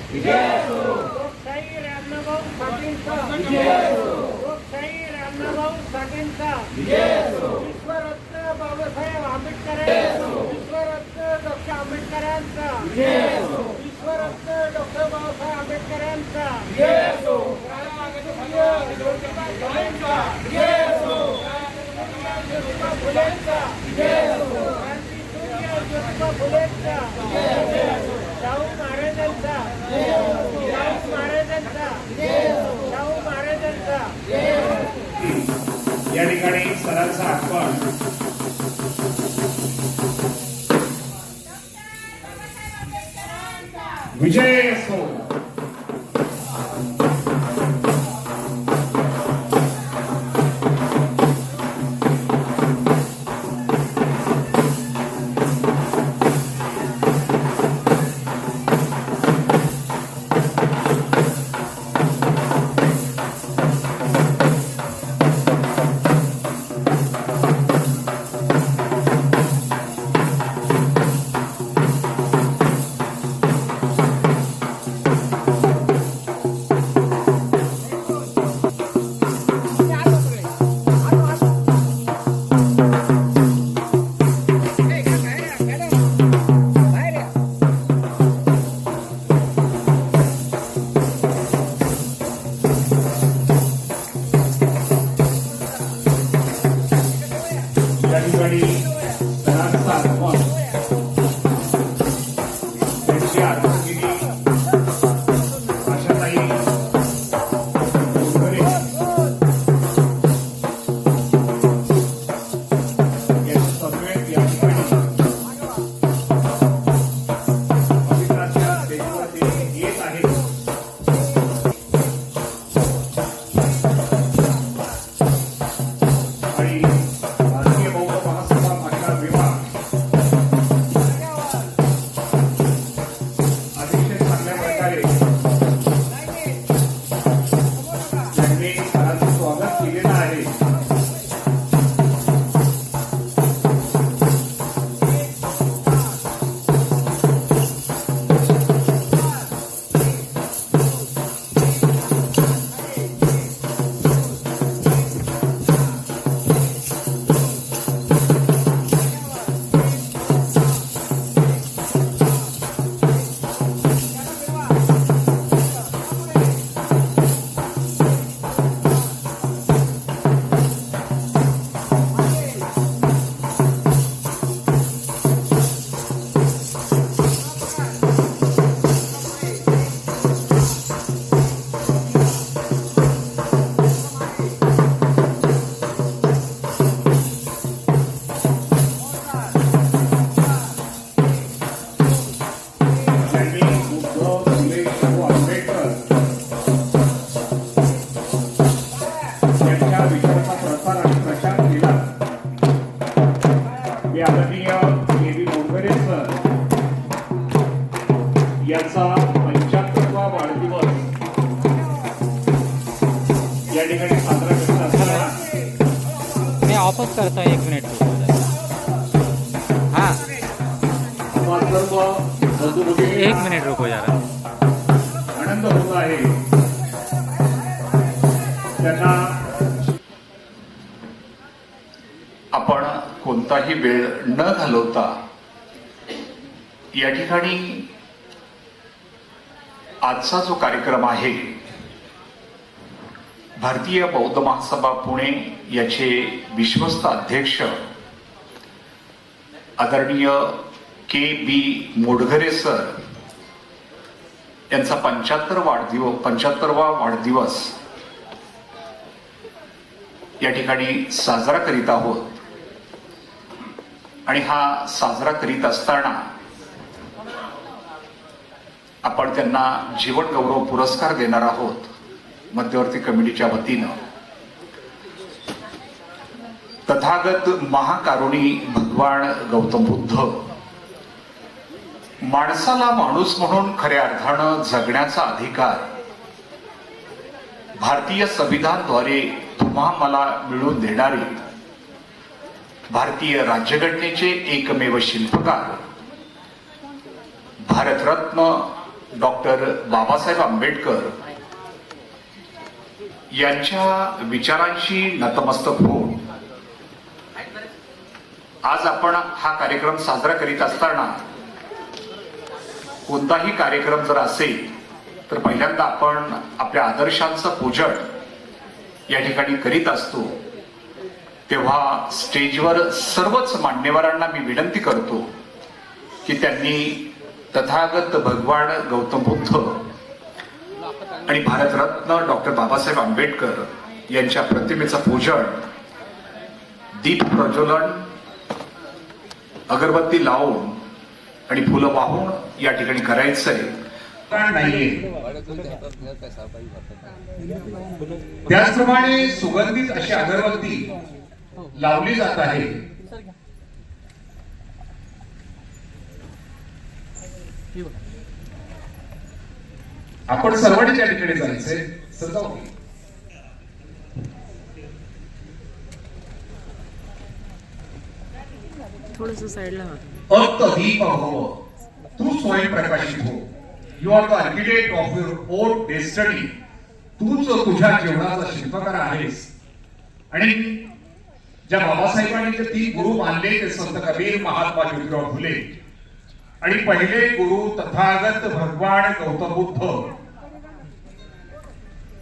लोकशाही रामनाभाऊ साठेंचा लोकशाही रामनाभाऊ साठेंचा विश्वरत्न बाबासाहेब आंबेडकर विश्वरत्न डॉक्टर आंबेडकरांचा विश्वरत्न डॉक्टर बाबासाहेब आंबेडकरांचा ज्योतिबा फुलेंचा क्रांतीसूर्य ज्योतिबा फुलेंचा शाहू महाराजांचा शाहू महाराजांचा शाहू महाराजांचा या ठिकाणी सरांचा आगमन विजय असो. याचा 75वा वाढदिवस या ठिकाणी साजरा करत असताना मी ऑफच करतो 1 मिनिट. हाँ 1 मिनिट रुको जरा. आनंद होत आहे त्यांना. आपण कोणताही वेळ न घालवता या ठिकाणी आजचा जो कार्यक्रम आहे भारतीय बौद्ध महासभा पुणे याचे विश्वस्त अध्यक्ष आदरणीय के.बी. मोडघरे सर यांचा 75वा वाढदिवस या ठिकाणी साजरा करीत आहोत. आणि हा साजरा करीत असताना आपण त्यांना जीवन गौरव पुरस्कार देणार आहोत मध्यवर्ती कमिटीच्या वतीनं. तथागत महाकारुणी भगवान गौतम बुद्ध माणसाला माणूस म्हणून खऱ्या अर्थानं जगण्याचा अधिकार भारतीय संविधानाद्वारे तुम्हा मला मिळवून देणारे भारतीय राज्यघटनेचे एकमेव शिल्पकार भारतरत्न डॉक्टर बाबासाहेब आंबेडकर यांच्या विचारांशी नतमस्तक होऊन आज आपण हा कार्यक्रम साजरा करीत असताना कोणताही कार्यक्रम जर असेल तर पहिल्यांदा आपण आपल्या आदर्शांचं पूजन या ठिकाणी करीत असतो. तेव्हा स्टेजवर सर्वच मान्यवरांना मी विनंती करतो की त्यांनी तथागत भगवान गौतम बुद्ध आणि भारतरत्न डॉक्टर बाबासाहेब आंबेडकर यांच्या प्रतिमेचं पूजन, दीप प्रज्वलन, अगरबत्ती लावून आणि फुलं वाहून या ठिकाणी करायचंय. नाहीये. त्याचप्रमाणे सुगंधित अशी अगरबत्ती लावली जात आहे. आपण सर्वांनी त्या ठिकाणी जायचंय. थोडस साईडला दीप हो, तू स्वयंप्रकाशित हो. You are the architect of your own destiny. तूच तुझ्या जीवनाचा शिल्पकार आहेस. आणि ज्या बाबासाहेबांनी जे 3 गुरु मानले ते संत कबीर, महात्मा ज्योतिराव फुले आणि पहिले गुरु तथागत भगवान गौतम बुद्ध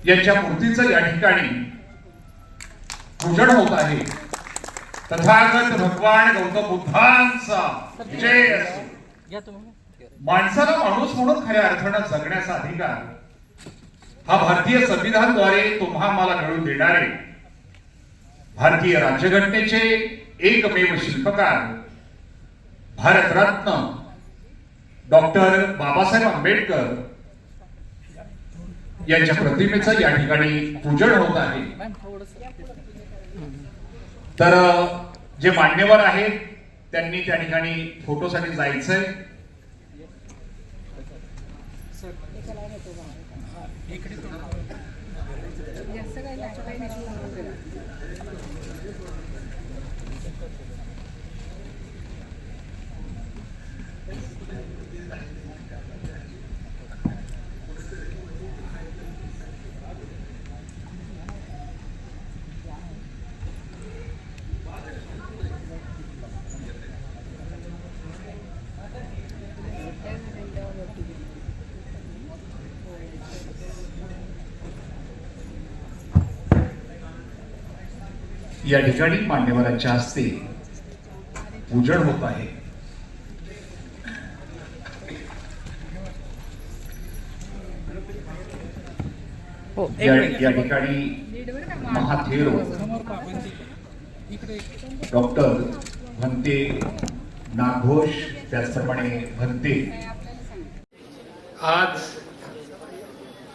यांच्या मूर्तीचं या ठिकाणी पूजन होत आहे. तथागत भगवान गौतम बुद्धांचा विजय असो. माणसाला माणूस म्हणून खऱ्या अर्थानं जगण्याचा अधिकार हा भारतीय संविधानाद्वारे तुम्हा मला मिळवून देणारे भारतीय राज्यघटनेचे एकमेव शिल्पकार भारतरत्न डॉक्टर बाबासाहेब आंबेडकर यांच्या प्रतिमेचं या ठिकाणी पूजन होत आहे. तर जे मान्यवर आहेत त्यांनी त्या ठिकाणी फोटोसाठी जायचंय. या ठिकाणी मान्यवरांच्या हस्ते पूजन होत आहे. या ठिकाणी महाथेरो डॉक्टर भंते नागघोष, त्याचप्रमाणे भंते. आज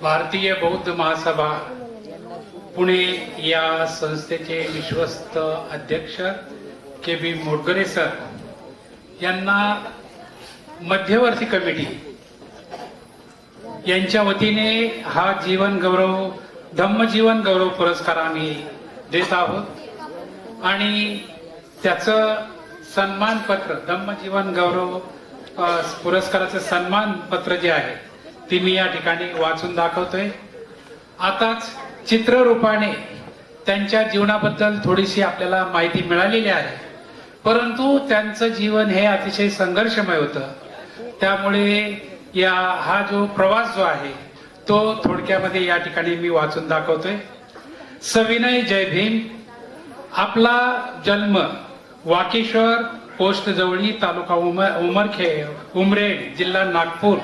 भारतीय बौद्ध महासभा पुणे या संस्थेचे विश्वस्त अध्यक्ष के बी मोडगरे सर यांना मध्यवर्ती कमिटी यांच्या वतीने हा जीवन गौरव धम्मजीवन गौरव पुरस्कार आम्ही देत आहोत. आणि त्याचं सन्मानपत्र, धम्मजीवन गौरव पुरस्काराचं सन्मानपत्र जे आहे ते मी या ठिकाणी वाचून दाखवतोय. आताच चित्ररूपाने त्यांच्या जीवनाबद्दल थोडीशी आपल्याला माहिती मिळालेली आहे, परंतु त्यांचं जीवन हे अतिशय संघर्षमय होतं. त्यामुळे हा जो प्रवास जो आहे तो थोडक्यामध्ये या ठिकाणी मी वाचून दाखवतोय. सविनय जय भीम. आपला जन्म वाकेश्वर पोस्ट जवळी, तालुका उमरेड, जिल्हा नागपूर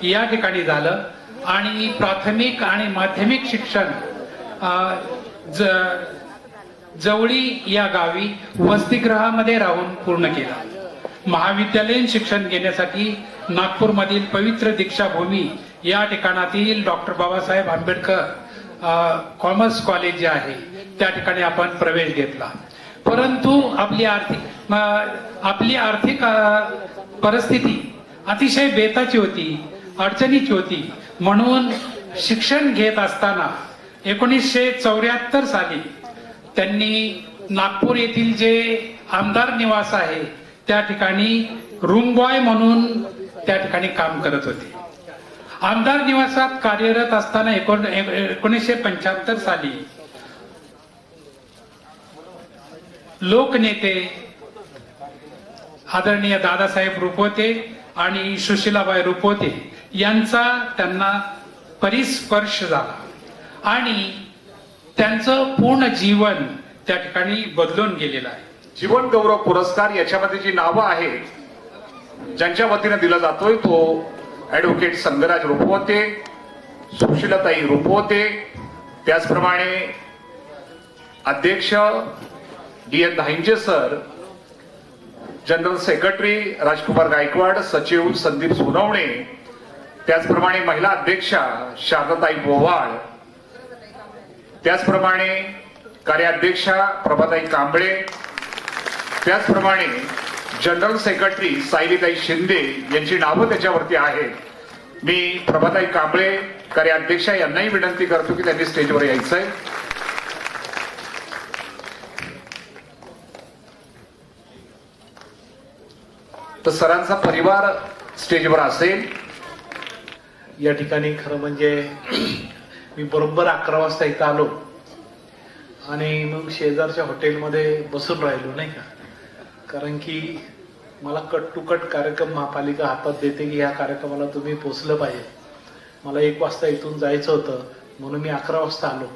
या ठिकाणी झालं. आणि प्राथमिक आणि माध्यमिक शिक्षण जवळी या गावी वसतिगृहामध्ये राहून पूर्ण केला. महाविद्यालयीन शिक्षण घेण्यासाठी नागपूरमधील पवित्र दीक्षाभूमी या ठिकाणातील doctor Babasaheb Ambedkar commerce college जे आहे त्या ठिकाणी आपण प्रवेश घेतला. परंतु आपली आर्थिक परिस्थिती अतिशय बेताची होती, अडचणीची होती. म्हणून शिक्षण घेत असताना 1974 साली त्यांनी नागपूर येथील जे आमदार निवास आहे त्या ठिकाणी रूम बॉय म्हणून त्या ठिकाणी काम करत होते. आमदार निवासात कार्यरत असताना 1975 साली लोकनेते आदरणीय दादासाहेब रुपवते आणि सुशीलाबाई रुपवते यांचा त्यांना परिस्पर्श झाला आणि त्यांचं पूर्ण जीवन त्या ठिकाणी बदलून गेलेलं आहे. जीवन गौरव पुरस्कार याच्यामध्ये जी नावं आहेत ज्यांच्या वतीने दिला जातोय तो ऍडव्होकेट संगराज रुपवते, सुशीलाताई रुपवते, त्याचप्रमाणे अध्यक्ष D.N. धाईंजे सर, जनरल सेक्रेटरी राजकुमार गायकवाड, सचिव संदीप सोनवणे, त्याचप्रमाणे महिला अध्यक्षा शारदाताई बोवाळ, त्याचप्रमाणे कार्याध्यक्षा प्रभाताई कांबळे, त्याचप्रमाणे जनरल सेक्रेटरी सायलीताई शिंदे यांची नावं त्याच्यावरती आहेत. मी प्रभाताई कांबळे कार्याध्यक्षा यांनाही विनंती करतो की त्यांनी स्टेजवर यायचंय. तर सरांचा परिवार स्टेजवर असेल. या ठिकाणी खरं म्हणजे मी बरोबर 11 वाजता इथं आलो आणि मग शेजारच्या हॉटेलमध्ये बसून राहिलो नाही का, कारण की मला कट टू कट कार्यक्रम महापालिका हातात देते की ह्या कार्यक्रमाला तुम्ही पोचलं पाहिजे. मला 1 वाजता इथून जायचं होतं म्हणून मी 11 वाजता आलो.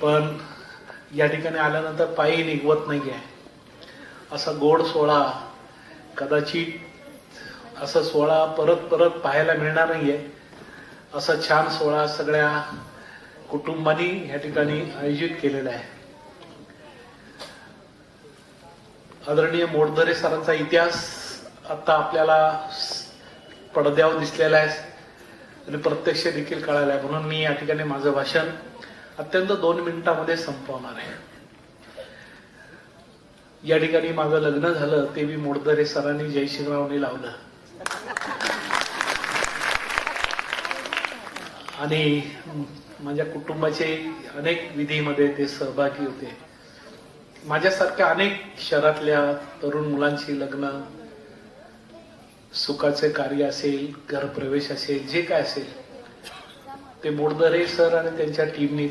पण या ठिकाणी आल्यानंतर पायी निघवत नाही आहे. असा गोड सोहळा कदाचित असा सोहळा परत परत पाहायला मिळणार नाहीये. असा छान सोहळा सगळ्या कुटुंबांनी या ठिकाणी आयोजित केलेला आहे. आदरणीय मोडदरे सरांचा इतिहास आता आपल्याला पडद्यावर दिसलेला आहे आणि प्रत्यक्ष देखील कळायला आहे. म्हणून मी या ठिकाणी माझं भाषण अत्यंत 2 मिनिटांमध्ये संपवणार आहे. या ठिकाणी माझं लग्न झालं ते मी मोडदरे सरांनी जयशिंगरावने लावलं आणि माझ्या कुटुंबाचे अनेक विधीमध्ये ते सहभागी होते. माझ्यासारख्या अनेक शहरातल्या तरुण मुलांची लग्न, सुखाचे कार्य असेल, घरप्रवेश असेल, जे काय असेल ते मोडदरे सर आणि त्यांच्या टीमनी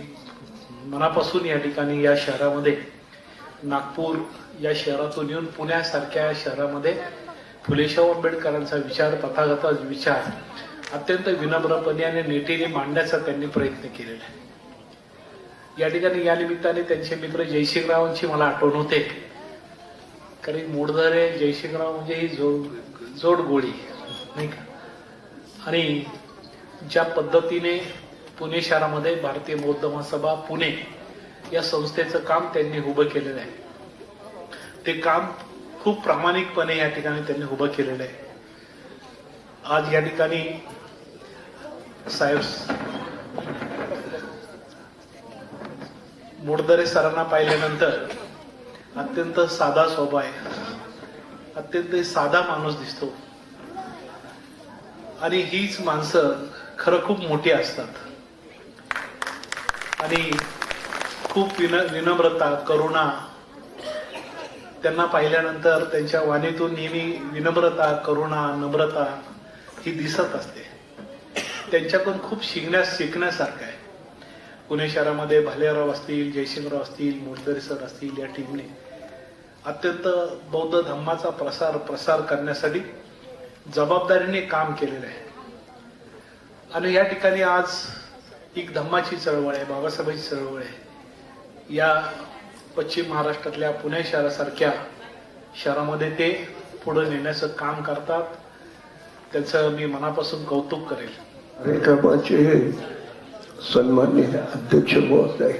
मनापासून या ठिकाणी या शहरामध्ये, नागपूर या शहरातून येऊन पुण्यासारख्या शहरामध्ये फुलेशाह आंबेडकरांचा विचार, तथागताचा विचार अत्यंत विनम्रपणे आणि नेटीने मांडण्याचा त्यांनी प्रयत्न केलेला आहे. या ठिकाणी या निमित्ताने त्यांचे मित्र जयसिंगरावांची मला आठवण होते, कारण मोडदरे जयसिंगराव म्हणजे ही जोड गोळी नाही का. आणि ज्या पद्धतीने पुणे शहरामध्ये भारतीय बौद्ध महासभा पुणे या संस्थेचं काम त्यांनी उभं केलेलं आहे. ते काम खूप प्रामाणिकपणे या ठिकाणी त्यांनी उभं केलेलं आहे. आज या ठिकाणी साहेब मोडदरे सरांना पाहिल्यानंतर अत्यंत साधा स्वभाव आहे, अत्यंत साधा माणूस दिसतो आणि हीच माणसं खरं खूप मोठी असतात आणि खूप विनम्रता, करुणा त्यांना पाहिल्यानंतर त्यांच्या वाणीतून नेहमी विनम्रता, करुणा, नम्रता ही दिसत असते. त्यांच्याकडून खूप शिकण्यासारखं आहे. पुणे शहरामध्ये भालेराव असतील, जयसिंगराव असतील, मोडदरे सर असतील, या टीमने अत्यंत बौद्ध धम्माचा प्रसार करण्यासाठी जबाबदारीने काम केलेलं आहे. आणि या ठिकाणी आज एक धम्माची चळवळ आहे, बाबासाहेबांची चळवळ आहे. या पश्चिम महाराष्ट्रातल्या पुणे शहरासारख्या शहरामध्ये ते पुढे नेण्याचं काम करतात. त्याचं मी मनापासून कौतुक करेल. कार्यक्रमाचे सन्माननीय अध्यक्ष महोदय,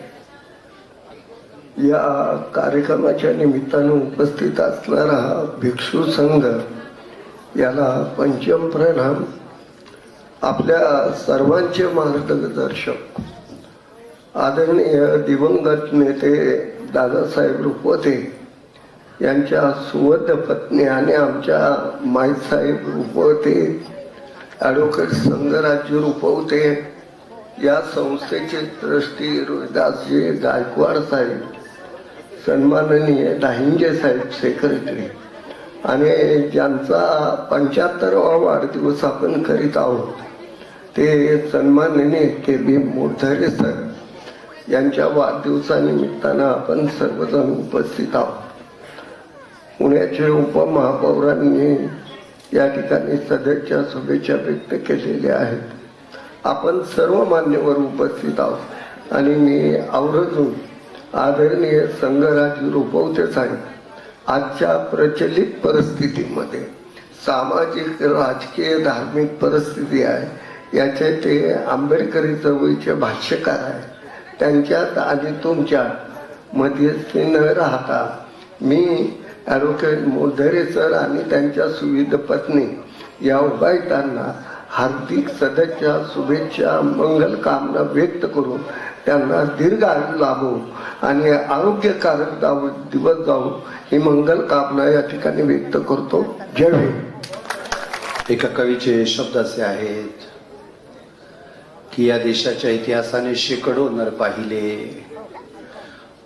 या कार्यक्रमाच्या निमित्तानं उपस्थित असणारा भिक्षू संघ याला पंचम प्रणाम. आपल्या सर्वांचे मार्गदर्शक आदरणीय दिवंगत नेते दादासाहेब रुपवते यांच्या सुवर्ण पत्नी आणि आमच्या माईसाहेब रुपवते, ॲडव्होकेट संगराज रुपवते, या संस्थेचे ट्रस्टी रोहिदासजी गायकवाड साहेब, सन्माननीय धाईंजे साहेब सेक्रेटरी, आणि ज्यांचा 75वा वाढदिवस आपण करीत आहोत ते सन्माननीय KB मोडधरे सर यांच्या वाढदिवसानिमित्तानं आपण सर्वजण उपस्थित आहोत. पुण्याचे उपमहापौरांनी या ठिकाणी सदैच्या शुभेच्छा व्यक्त केलेल्या आहेत. आपण सर्व मान्यवर उपस्थित आहोत आणि मी आवर्जून आदरणीय संघराज रुपवते साहेब आजच्या प्रचलित परिस्थितीमध्ये सामाजिक राजकीय धार्मिक परिस्थिती आहे याचे ते आंबेडकरी चळवळीचे भाष्यकार आहे. त्यांच्यात आणि तुमच्यात मध्यस्थी न राहता मी ॲडव्होकेट मोडधरे सर आणि त्यांच्या सुविध पत्नी या उभायतांना हार्दिक सदैच्या शुभेच्छा मंगल कामना व्यक्त करून त्यांना दीर्घ आयु लाभो आणि आरोग्यकारक दिवस जाऊ ही मंगल कामना या ठिकाणी व्यक्त करतो. जय हिंद. एका कवीचे शब्द असे आहेत की या देशाच्या इतिहासाने शेकडो नर पाहिले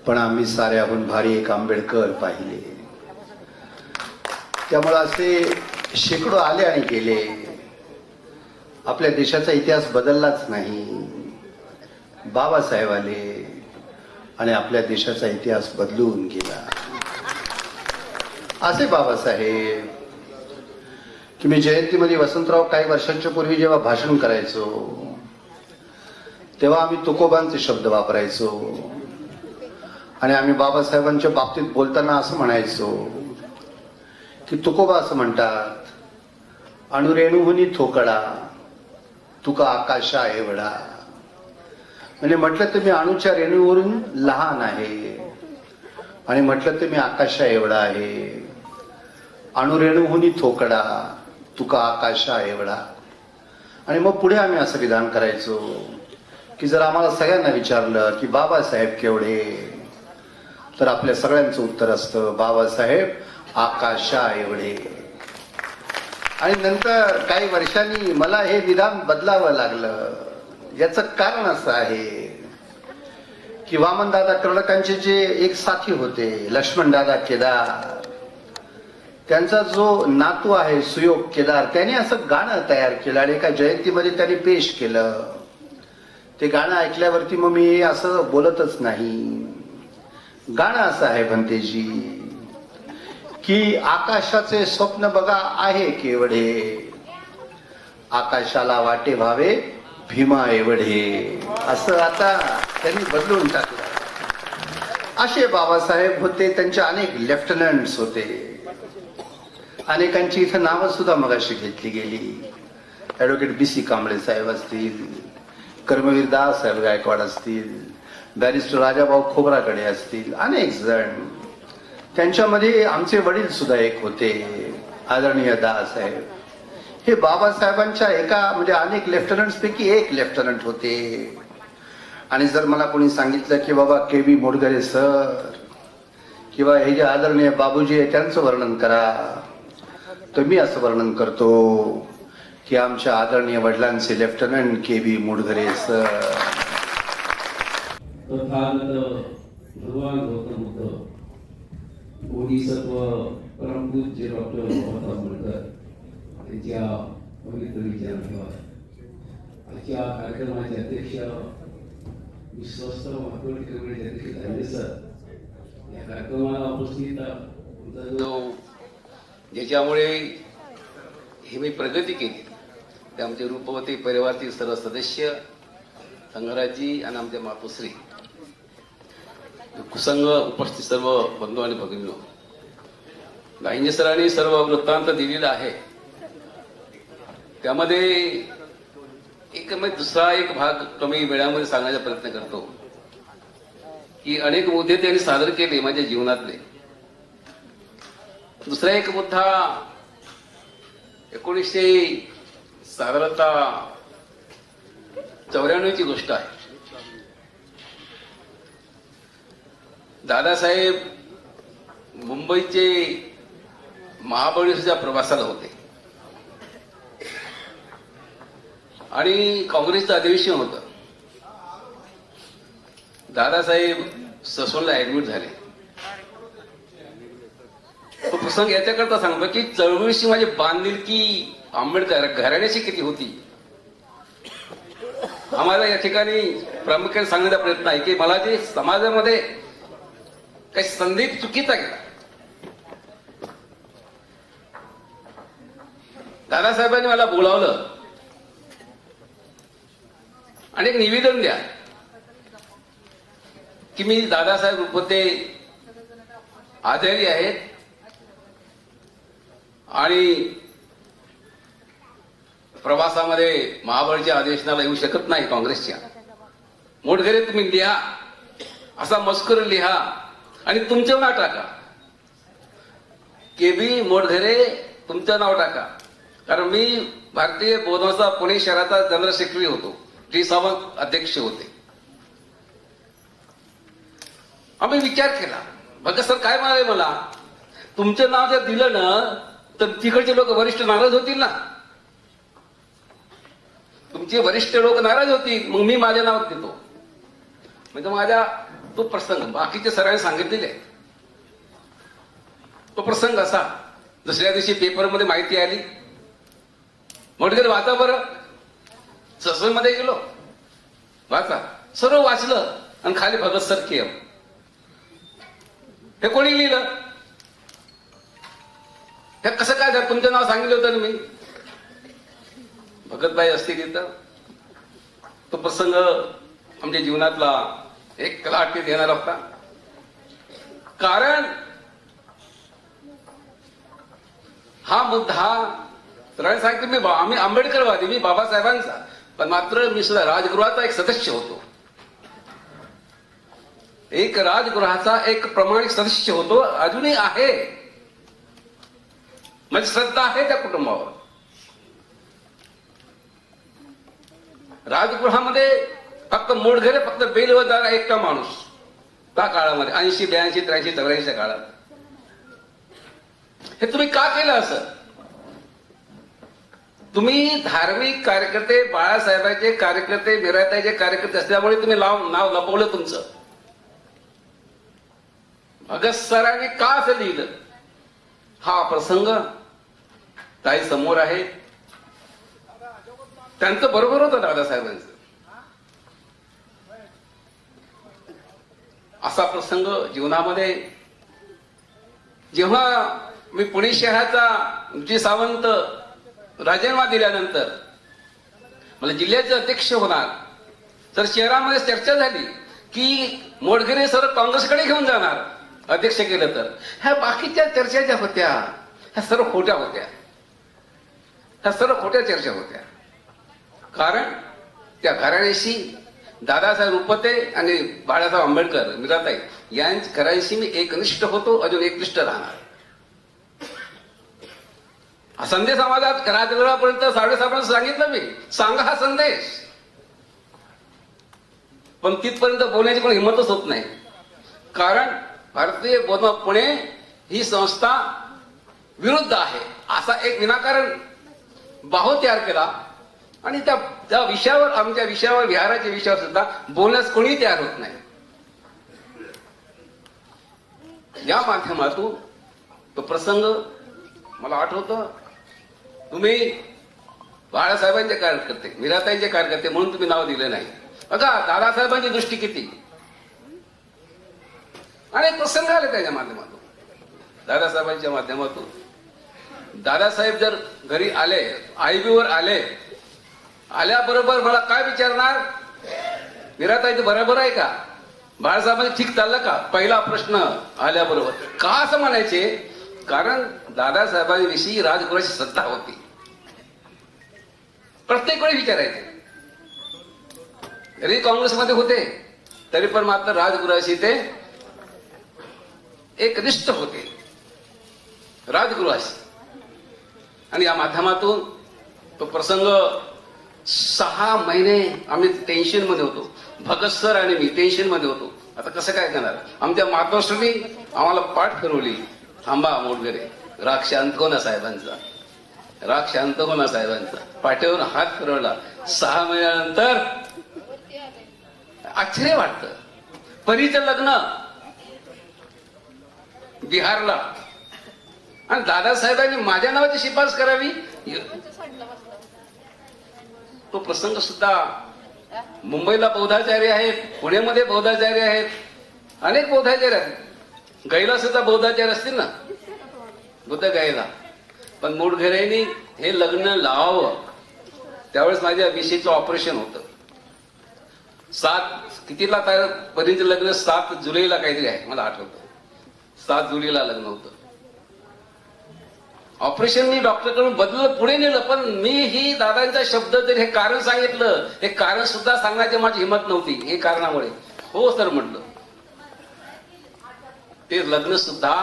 पण आम्ही साऱ्याहून भारी एक आंबेडकर पाहिले. त्यामुळे असे शेकडो आले आणि गेले. आपल्या देशाचा इतिहास बदललाच नाही. बाबासाहेब आले आणि आपल्या देशाचा इतिहास बदलून गेला. असे बाबासाहेब की मी जयंतीमध्ये वसंतराव काही वर्षांच्या पूर्वी जेव्हा भाषण करायचो तेव्हा आम्ही तुकोबांचे शब्द वापरायचो आणि आम्ही बाबासाहेबांच्या बाबतीत बोलताना असं म्हणायचो की तुकोबा असं म्हणतात, अणुरेणुहुनी थोकडा तुका आकाशा एवढा. म्हणजे म्हटलं तर मी अणुच्या रेणूवरून लहान आहे आणि म्हटलं तर मी आकाशा एवढा आहे. अणुरेणुहुनी थोकडा तुका आकाशा एवढा. आणि मग पुढे आम्ही असं विधान करायचो की जर आम्हाला सगळ्यांना विचारलं की बाबासाहेब केवढे, तर आपल्या सगळ्यांचं उत्तर असतं बाबासाहेब आकाशा एवढे. आणि नंतर काही वर्षांनी मला हे विधान बदलावं लागलं. याचं कारण असं आहे की वामनदादा कर्डकांचे जे एक साथी होते लक्ष्मणदादा केदार, त्यांचा जो नातू आहे सुयोग केदार, त्याने असं गाणं तयार केलं आणि एका जयंतीमध्ये त्यांनी पेश केलं. ते गाणं ऐकल्यावरती मग मी असं बोलतच नाही. गाणं असं आहे भंतेजी की आकाशाचे स्वप्न बघा आहे केवढे, आकाशाला वाटे व्हावे भीमा एवढे. असं आता त्यांनी बदलून टाकलं. असे बाबासाहेब होते. त्यांचे अनेक लेफ्टनंट्स होते. अनेकांची इथं नावं सुद्धा मगाशी घेतली गेली. ॲडव्होकेट BC कांबळे साहेब असतील, कर्मवीर दास साहेब गायकवाड असतील, बॅरिस्टर राजाभाऊ खोबराकडे असतील, अनेक जण. त्यांच्यामध्ये आमचे वडील सुद्धा एक होते आदरणीय दासाहेब. हे बाबासाहेबांच्या एका म्हणजे अनेक लेफ्टनंट्स पैकी एक लेफ्टनंट होते. आणि जर मला कोणी सांगितलं की बाबा KB मोडधरे सर किंवा हे जे आदरणीय बाबूजी आहे त्यांचं वर्णन करा, तर मी असं वर्णन करतो की आमच्या आदरणीय वडिलांचे लेफ्टनंट KB मोडधरे सर. भगवान गौतम बुद्ध, बोधिसत्व परमपूज्य डॉक्टर बाबासाहेब आंबेडकर यांच्या पवित्र विचारांवर आजच्या कार्यक्रमाचे अध्यक्ष विश्वस्त महात्मा कमिटीचे अध्यक्ष झाले सर, या कार्यक्रमाला उपस्थित ज्याच्यामुळे ही मी प्रगती केली ते आमचे रूपवती परिवारातील सर्व सदस्य, संघराजी आणि आमच्या मातोश्री, कुसंग उपस्थित सर्व बंधू आणि भगिनींनो, गायंजे सरांनी सर्व वृत्तांत दिलेला आहे. त्यामध्ये दुसरा एक भाग कमी वेळामध्ये सांगण्याचा प्रयत्न करतो की अनेक मुद्दे त्यांनी सादर केले माझ्या जीवनातले. दुसरा एक मुद्दा 1994 ची गोष्ट आहे. दादासाहेब मुंबईचे महाबळेश्वरच्या प्रवासाला होते आणि काँग्रेसचं अधिवेशन होतं. दादासाहेब ससूनला ऍडमिट झाले तो प्रसंग याच्याकरता सांगतो की चळवळीशी माझी बांधिलकी आंबेडकर घराण्याशी किती होती. आम्हाला या ठिकाणी प्रामुख्याने सांगण्याचा प्रयत्न आहे की मला जे समाजामध्ये काही संधी चुकीचा गेला. दादासाहेबांनी मला बोलावलं आणि एक निवेदन द्या की मी दादासाहेब रुपते आजारी आहेत आणि प्रवासामध्ये महाबळच्या अधिवेशनाला येऊ शकत नाही काँग्रेसच्या. मोडघरे तुम्ही लिहा, असा मजकूर लिहा आणि तुमचं नाव टाका. KB मोडघरे तुमचं नाव टाका. कारण मी भारतीय बोधनाचा पुणे शहराचा जनरल सेक्रेटरी होतो. टी सावंत अध्यक्ष होते. आम्ही विचार केला, बघा सर काय म्हणाले मला, तुमचं नाव जर दिलं ना तर तिकडचे लोक वरिष्ठ नाराज होतील ना. तुमचे वरिष्ठ लोक नाराज होतील, मग मी माझे नाव देतो. म्हणजे माझ्या तो प्रसंग बाकीचे सरांनी सांगितलेले आहे. तो प्रसंग असा, दुसऱ्या दिवशी पेपरमध्ये माहिती आली, मोडघरे वाचा बरं. ससनमध्ये गेलो, वाचा, सर्व वाचलं आणि खाली भगत सर KM. हे कोणी लिहिलं? हे कसं काय झालं? तुमचं नाव सांगितलं होतं ना मी. भगतबाई असते तिथं. तो प्रसंग आमच्या जीवनातला एक कलाटणी देणारा होता. कारण हा मुद्दा सरांनी सांगितलं, मी आम्ही आंबेडकरवादी, मी बाबासाहेबांचा, पण मात्र मी सुद्धा राजगृहाचा एक सदस्य होतो. एक राजगृहाचा एक प्रामाणिक सदस्य होतो, अजूनही आहे. म्हणजे श्रद्धा आहे त्या कुटुंबावर. राजगृहामध्ये फक्त मोडघरे, फक्त बेलवदार एकटा माणूस त्या काळामध्ये 80, 82, 83, 84 काळात. हे तुम्ही का केलं असं? तुम्ही धार्मिक कार्यकर्ते, बाळासाहेबांचे कार्यकर्ते, मीराताईचे कार्यकर्ते असल्यामुळे तुम्ही नाव लपवलं तुमचं. भगत सरांनी का असं लिहिलं? हा प्रसंग काही समोर आहे. त्यांचं बरोबर होतं दादासाहेबांचं. असा प्रसंग जीवनामध्ये, जेव्हा मी पुणे शहराचा जी सावंत राजीनामा दिल्यानंतर मला जिल्ह्याचे अध्यक्ष होणार, तर शहरामध्ये चर्चा झाली की मोडघरे सर काँग्रेसकडे घेऊन जाणार अध्यक्ष केलं तर. ह्या बाकीच्या चर्चा ज्या होत्या ह्या सर्व खोट्या होत्या. ह्या सर्व खोट्या चर्चा होत्या. कारण त्या घराण्याशी दादासाहेब रुपते आणि बाळासाहेब आंबेडकर, मीराताई यांच्या घराण्याशी मी एकनिष्ठ होतो, अजून एकनिष्ठ राहणार. हा संदेश समाजात राजगृहापर्यंत 7:30 सांगितलं मी, सांगा हा संदेश. पण तिथपर्यंत बोलण्याची कोणी हिंमतच होत नाही. कारण भारतीय बोधना पुणे ही संस्था विरुद्ध आहे असा एक विनाकारण बाहू तयार केला आणि त्या विषयावर, आमच्या विषयावर, विहाराच्या विषयावर सुद्धा बोलण्यास कोणी तयार होत नाही. या माध्यमातून तो प्रसंग मला आठवतं. तुम्ही बाळासाहेबांचे कार्यकर्ते, मीराताईंचे कार्यकर्ते म्हणून तुम्ही नाव दिले नाही. बघा दादासाहेबांची दृष्टी किती. अनेक प्रसंग आले त्याच्या माध्यमातून, दादासाहेबांच्या माध्यमातून. दादासाहेब जर घरी आले, IB वर आले, आल्याबरोबर मला काय विचारणार, मीराताईचं बरोबर आहे का, बाळासाहेबांचं ठीक चाललं का, पहिला प्रश्न आल्याबरोबर. का असं म्हणायचे? कारण दादासाहेबांविषयी राजगुरूची श्रद्धा होती. प्रत्येक वेळी विचारायचे. जरी काँग्रेसमध्ये होते तरी पण मात्र राजगुरूशी ते एकनिष्ठ होते, राजगुरूशी. आणि या माध्यमातून तो प्रसंग 6 महिने आम्ही टेन्शन मध्ये होतो. भगत सर आणि मी टेन्शन मध्ये होतो. आता कसं काय करणार? आमच्या मातोश्रीनी आम्हाला पाठ फिरवली, थांबा मोडघरे, राग शांत हो ना साहेबांचा, राग शांत हो ना साहेबांचा. पाठीवर हात फिरवला. 6 महिन्यानंतर आश्चर्य वाटतं. परीचं लग्न बिहारला आणि दादासाहेबांनी माझ्या नावाची शिफारस करावी, तो प्रसंग सुद्धा मुंबईला बौद्धाचार्य आहेत, पुण्यामध्ये बौद्धाचार्य आहेत, अनेक बौद्धाचार्य आहेत. गैला सुद्धा बौद्धाचार्य असतील ना, बुद्ध गायला. पण मोडघरेंनी हे लग्न लावावं त्यावेळेस माझ्या विषयीचं ऑपरेशन होतं. 7 कितीला पर्यंत लग्न, 7 जुलैला काहीतरी आहे मला आठवतं. 7 जुलैला लग्न होतं. ऑपरेशन मी डॉक्टरकडून बदललं, पुढे नेलं. पण मी ही दादांचा शब्द जर हे कारण सांगितलं, हे कारण सुद्धा सांगण्याची माझी हिंमत नव्हती. हे कारणामुळे हो सर म्हटलं. ते लग्न सुद्धा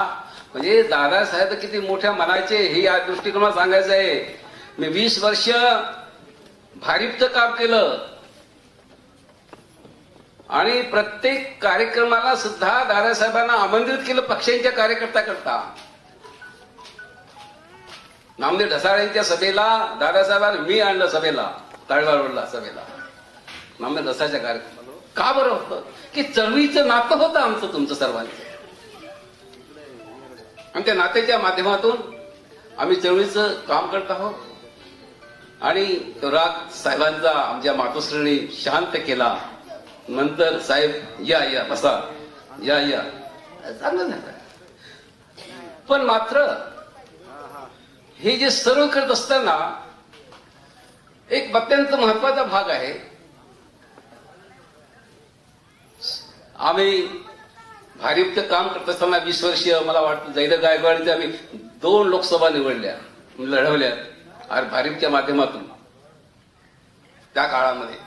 म्हणजे दादासाहेब किती मोठ्या मनाचे हे या दृष्टिकोनात सांगायचं आहे. मी 20 वर्ष भारिपचं काम केलं आणि प्रत्येक कार्यक्रमाला सुद्धा दादासाहेबांना आमंत्रित केलं पक्षांच्या कार्यकर्ता करता. नामदेव ढसाळ्यांच्या सभेला दादासाहेबांना मी आणलं सभेला, ताळवाडला सभेला, नामदेव ढसाळच्या कार्यक्रमाला. का बरं होतं की चळवळीचं नातं होतं आमचं तुमचं सर्वांचं, आणि त्या नात्याच्या माध्यमातून आम्ही चळवळीचं काम करत आहोत. आणि तो राग साहेबांचा आमच्या मातोश्रीने शांत केला. नंतर साहेब या बसा, या चांगलं झालं. पण मात्र हे जे सर्व करत असताना एक अत्यंत महत्वाचा भाग आहे. आम्ही भारिपचं काम करत असताना 20 वर्ष मला वाटतं जयदेव गायकवाडीच्या आम्ही 2 लोकसभा निवडल्या, लढवल्या भारिपच्या माध्यमातून त्या काळामध्ये.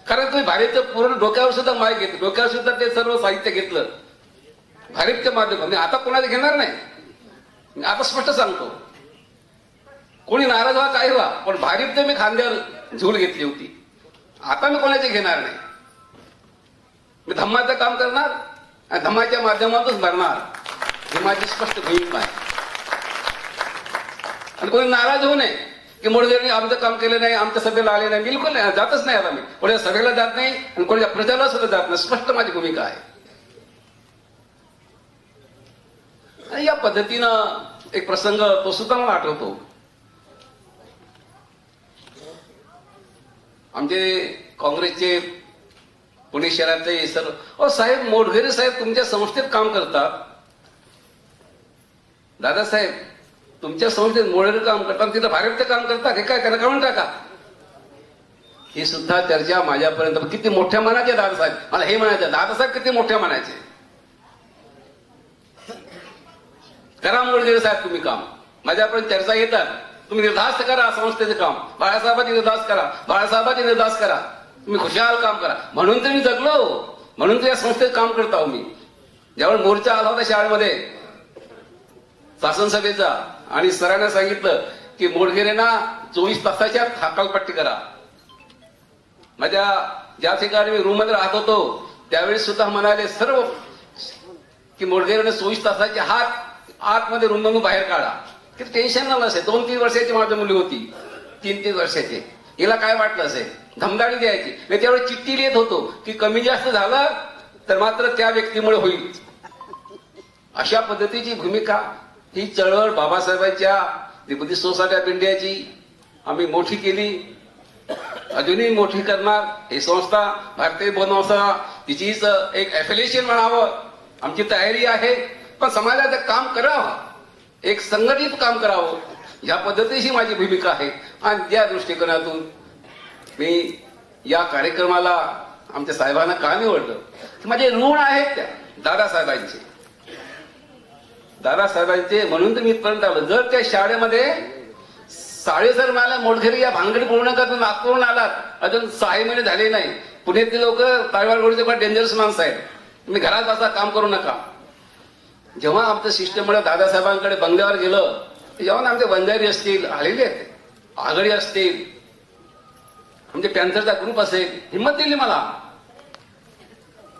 कारण तुम्ही भारिपचं पूर्ण डोक्यावर सुद्धा माय घेतलं, डोक्यावर सुद्धा ते सर्व साहित्य घेतलं भारिपच्या माध्यमातून. आता कोणाला घेणार नाही, मी आता स्पष्ट सांगतो. कोणी नाराज व्हा काय व्हा, पण भारिपचं मी खांद्यावर झूल घेतली होती. आता मी कोणाचे घेणार नाही. मी धम्माचं काम करणार आणि धम्माच्या माध्यमातूनच भरणार, ही माझी स्पष्ट भूमिका आहे. आणि कोणी नाराज होऊ नये की मोडघरेंनी आमचं काम केलं नाही, आमच्या सभेला आले नाही. बिलकुल नाही, जातच नाही. आता मी कोणाच्या सभेला जात नाही आणि कोणाच्या प्रचाराला सुद्धा जात नाही. स्पष्ट माझी भूमिका आहे. आणि या पद्धतीनं एक प्रसंग तो सुद्धा मला आठवतो. आमचे काँग्रेसचे पुणे शहरातले सर्व साहेब मोडघरे साहेब तुमच्या संस्थेत काम करतात. दादासाहेब तुमच्या संस्थेत मोडघरे काम करतात, तिथं भारिपचं काम करतात, हे काय करा काढून टाका. ही सुद्धा चर्चा माझ्यापर्यंत. किती मोठ्या मनाचे दादासाहेब, मला हे म्हणायचं दादासाहेब किती मोठ्या मनाचे. करा मोडघरे साहेब तुम्ही काम. माझ्यापर्यंत चर्चा येतात. तुम्ही निर्धास्त करा संस्थेचं काम, बाळासाहेबांची निर्धास्त करा, बाळासाहेबांची निर्धास्त करा, तुम्ही खुशाल काम करा. म्हणून तर मी जगलो, म्हणून तर या संस्थेत काम करत आहो मी. ज्यावेळी मोर्चा आला होता शाळेमध्ये शासन सभेचा आणि सरांना सांगितलं की मोडघरेंना 24 तासाच्या हकालपट्टी करा. माझ्या ज्या ठिकाणी मी रूम मध्ये राहत होतो त्यावेळी सुद्धा म्हणाले सर्व की मोडघरेंना 24 तासाचे आतमध्ये रूम मधून बाहेर काढा. किती टेन्शन न नसे. 2-3 वर्षाची माझी मुली होती, 3-3 वर्षाची. हिला काय वाटलं असेल, धमदाडी द्यायची. मी त्यावेळी चिठ्ठी लिहित होतो की कमी जास्त झालं तर मात्र त्या व्यक्तीमुळे होईल. अशा पद्धतीची भूमिका ही चळवळ बाबासाहेबांच्या बुद्धिस्ट सोसायटी ऑफ इंडियाची आम्ही मोठी केली, अजूनही मोठी करणार. ही संस्था भारतीय बौद्ध संस्था, तिचीच एक एफिलिएशन म्हणावं, आमची तयारी आहे. पण समाजाचं काम करावं, एक संघटित काम करावं, या पद्धतीची माझी भूमिका आहे. आणि त्या दृष्टिकोनातून मी या कार्यक्रमाला आमच्या साहेबांना का निवडलं, माझे ऋण आहेत त्या दादासाहेबांचे, म्हणून तर मी इथपर्यंत आलो. जर त्या शाळेमध्ये साडेसर मला मोडघरे या भानगडी पूर्ण नका, तुम्ही नागपूरहून आलात, अजून 6 महिने झाले नाही. पुण्यातले लोक ताळवाडगोडचे पण डेंजरस माणसं आहेत, तुम्ही घरात बसा, काम करू नका. जेव्हा आमचं सिस्टम दादासाहेबांकडे बंगल्यावर गेलं, जेव्हा आमचे बंजारी असतील, आलेले आहेत, आघाडी असतील, आमचे पॅन्थरचा ग्रुप असेल, हिंमत दिली मला.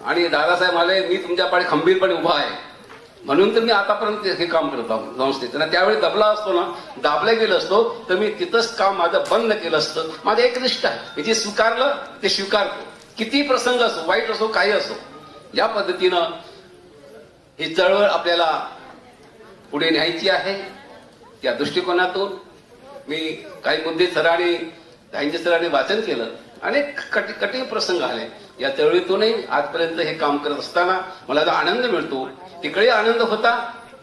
आणि दादासाहेब म्हणाले मी तुमच्या पाठी खंबीरपणे उभा आहे. म्हणून तर मी आतापर्यंत हे काम करत आहोत संस्थेत. त्यावेळी दबला असतो ना, दाबला गेलो असतो तर मी तिथंच काम माझं बंद केलं असतं. माझं एक निष्ठ आहे, मी जे स्वीकारलं ते स्वीकारतो, किती प्रसंग असो, वाईट असो, काही असो. या पद्धतीनं ही चळवळ आपल्याला पुढे न्यायची आहे. त्या दृष्टिकोनातून मी काही मुद्दे सरांनी वाचन केलं. अनेक कठीण प्रसंग आले. या चळवळीतूनही आजपर्यंत हे काम करत असताना मला जो आनंद मिळतो, तिकडे आनंद होता,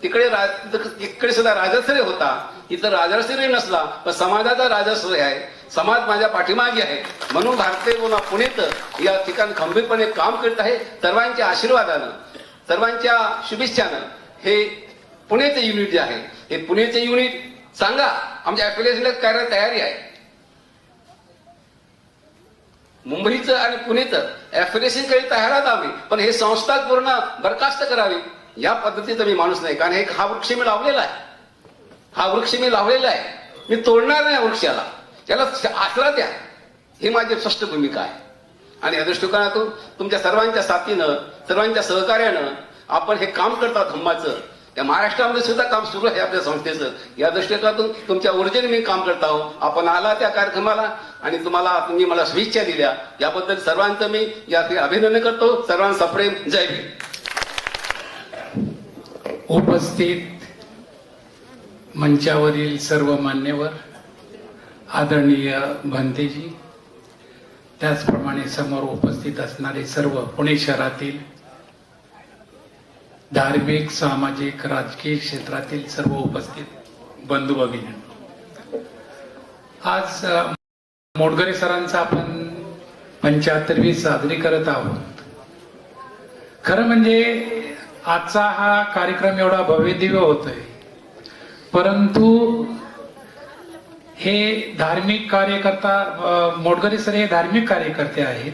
तिकडे सुद्धा राजश्रय होता. इथं राजश्रय नसला पण समाजाचा राजश्रय आहे. समाज माझ्या पाठीमागे आहे. म्हणून भारतीय बोला पुणेत या ठिकाणी खंबीरपणे काम करत आहे. सर्वांच्या आशीर्वादानं, सर्वांच्या शुभेच्छानं हे पुणेचे युनिट जे आहे, हे पुणेचे युनिट सांगा आमच्या ऍफिलिएशनला करायला तयारी आहे. मुंबईचं आणि पुणेचं ऍफिलिएशन काही तयार आहात आम्ही, पण हे संस्था पूर्ण बरखास्त करावी या पद्धतीचा मी माणूस नाही. कारण हा वृक्ष मी लावलेला आहे, मी तोडणार नाही. वृक्षाला त्याला आसरा द्या, ही माझी स्पष्ट भूमिका आहे. आणि या दृष्टिकोनातून तुमच्या सर्वांच्या साथीनं, सर्वांच्या सहकार्यानं आपण हे काम करतात धम्माचं. या महाराष्ट्रामध्ये सुद्धा काम सुरू आहे आपल्या संस्थेचं. या दृष्टिकोनातून तुमच्या ऊर्जेने मी काम करत आहोत. आपण आला त्या कार्यक्रमाला आणि तुम्ही मला शुभेच्छा दिल्या, याबद्दल सर्वांचं मी या अभिनंदन करतो. सर्वांचा प्रेम. जय भीम. उपस्थित मंचावरील सर्व मान्यवर, आदरणीय भंतेजी, त्याचप्रमाणे समोर उपस्थित असणारे सर्व पुणे शहरातील धार्मिक, सामाजिक, राजकीय क्षेत्रातील सर्व उपस्थित बंधू भगिनी, आज मोडगरे सरांचा आपण 75वी साजरी करत आहोत. खरं म्हणजे आजचा हा कार्यक्रम एवढा भव्यदिव्य होतोय, परंतु हे धार्मिक कार्यकर्ता, मोडगरे सर हे धार्मिक कार्यकर्ते आहेत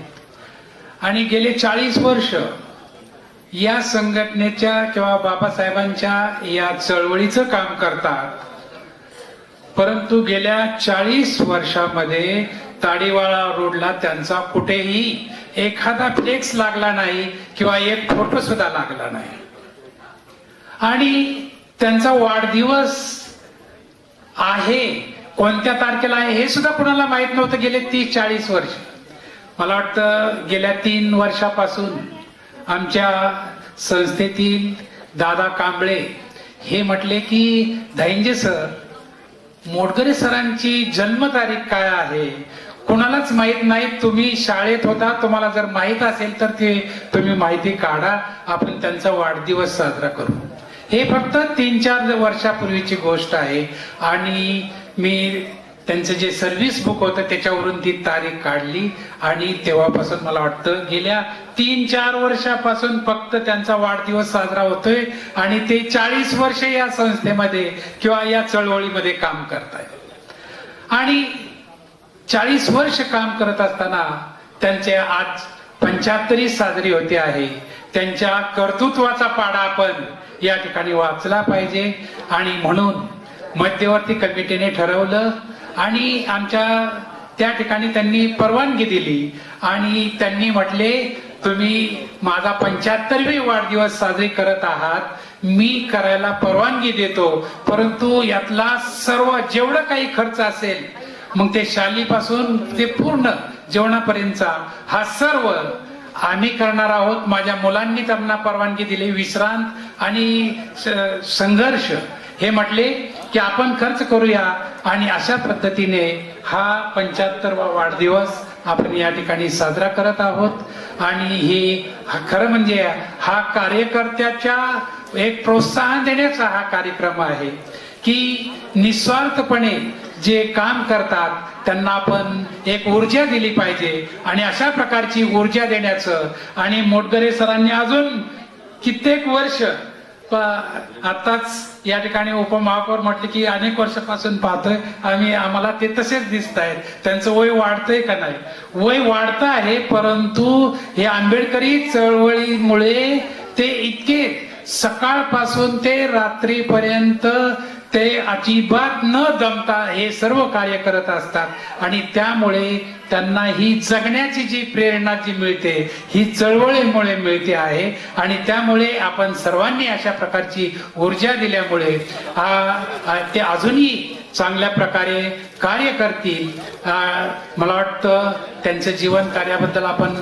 आणि गेले 40 वर्ष या संघटनेच्या किंवा बाबासाहेबांच्या या चळवळीचं काम करतात. परंतु गेल्या 40 वर्षामध्ये ताडीवाळा रोडला त्यांचा कुठेही एखादा फ्लेक्स लागला नाही किंवा एक फोटो सुद्धा लागला नाही. आणि त्यांचा वाढदिवस आहे, कोणत्या तारखेला आहे हे सुद्धा कुणाला माहित नव्हतं गेले 30-40 वर्ष. मला वाटतं गेल्या 3 वर्षापासून आमच्या संस्थेतील दादा कांबळे हे म्हटले की धैंजे सर, मोडगरे सरांची जन्मतारीख काय आहे कुणालाच माहित नाही. तुम्ही शाळेत होता, तुम्हाला जर माहित असेल तर ते तुम्ही माहिती काढा, आपण त्यांचा वाढदिवस साजरा करू. हे फक्त 3-4 वर्षापूर्वीची गोष्ट आहे. आणि मी त्यांचं जे सर्व्हिस बुक होतं त्याच्यावरून ती तारीख काढली आणि तेव्हापासून मला वाटतं गेल्या 3-4 वर्षापासून फक्त त्यांचा वाढदिवस साजरा होतोय. आणि ते 40 वर्ष या संस्थेमध्ये किंवा या चळवळीमध्ये काम करतायत. आणि 40 वर्ष काम करत असताना त्यांचे आज 75वी साजरी होते आहे. त्यांच्या कर्तृत्वाचा पाडा आपण या ठिकाणी वाचला पाहिजे. आणि म्हणून मध्यवर्ती कमिटीने ठरवलं आणि आमच्या त्या ठिकाणी त्यांनी परवानगी दिली आणि त्यांनी म्हटले, तुम्ही माझा 75वी वाढदिवस साजरी करत आहात, मी करायला परवानगी देतो, परंतु यातला सर्व जेवढं काही खर्च असेल, मग ते शालीपासून ते पूर्ण जेवणापर्यंतचा हा सर्व आम्ही करणार आहोत. माझ्या मुलांनी त्यांना परवानगी दिली. विश्रांत आणि संघर्ष हे म्हटले की आपण खर्च करूया आणि अशा पद्धतीने हा 75वा वाढदिवस आपण या ठिकाणी साजरा करत आहोत. आणि हे खरं म्हणजे हा कार्यकर्त्याच्या एक प्रोत्साहन देण्याचा हा कार्यक्रम आहे की निस्वार्थपणे जे काम करतात त्यांना आपण एक ऊर्जा दिली पाहिजे. आणि अशा प्रकारची ऊर्जा देण्याचं, आणि मोडगरे सरांनी अजून कित्येक वर्ष, आताच या ठिकाणी उपमहापौर म्हटले की अनेक वर्षापासून पाहतोय आम्ही, आम्हाला ते तसेच दिसत आहेत. त्यांचं वय वाढतंय का नाही? वय वाढतं आहे, परंतु हे आंबेडकरी चळवळीमुळे ते इतके सकाळपासून ते रात्रीपर्यंत ते अजिबात न दमता हे सर्व कार्य करत असतात. आणि त्यामुळे त्यांना ही जगण्याची जी प्रेरणा जी मिळते ही चळवळीमुळे मिळते आहे. आणि त्यामुळे आपण सर्वांनी अशा प्रकारची ऊर्जा दिल्यामुळे ते अजूनही चांगल्या प्रकारे कार्य करतील. मला वाटतं त्यांचं जीवन कार्याबद्दल आपण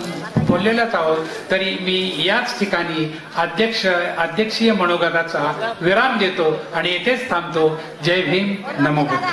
बोललेलंच आहोत. तरी मी याच ठिकाणी अध्यक्षीय मनोगताचा विराम देतो आणि येथेच थांबतो. जय भीम, नमो बुद्धाय.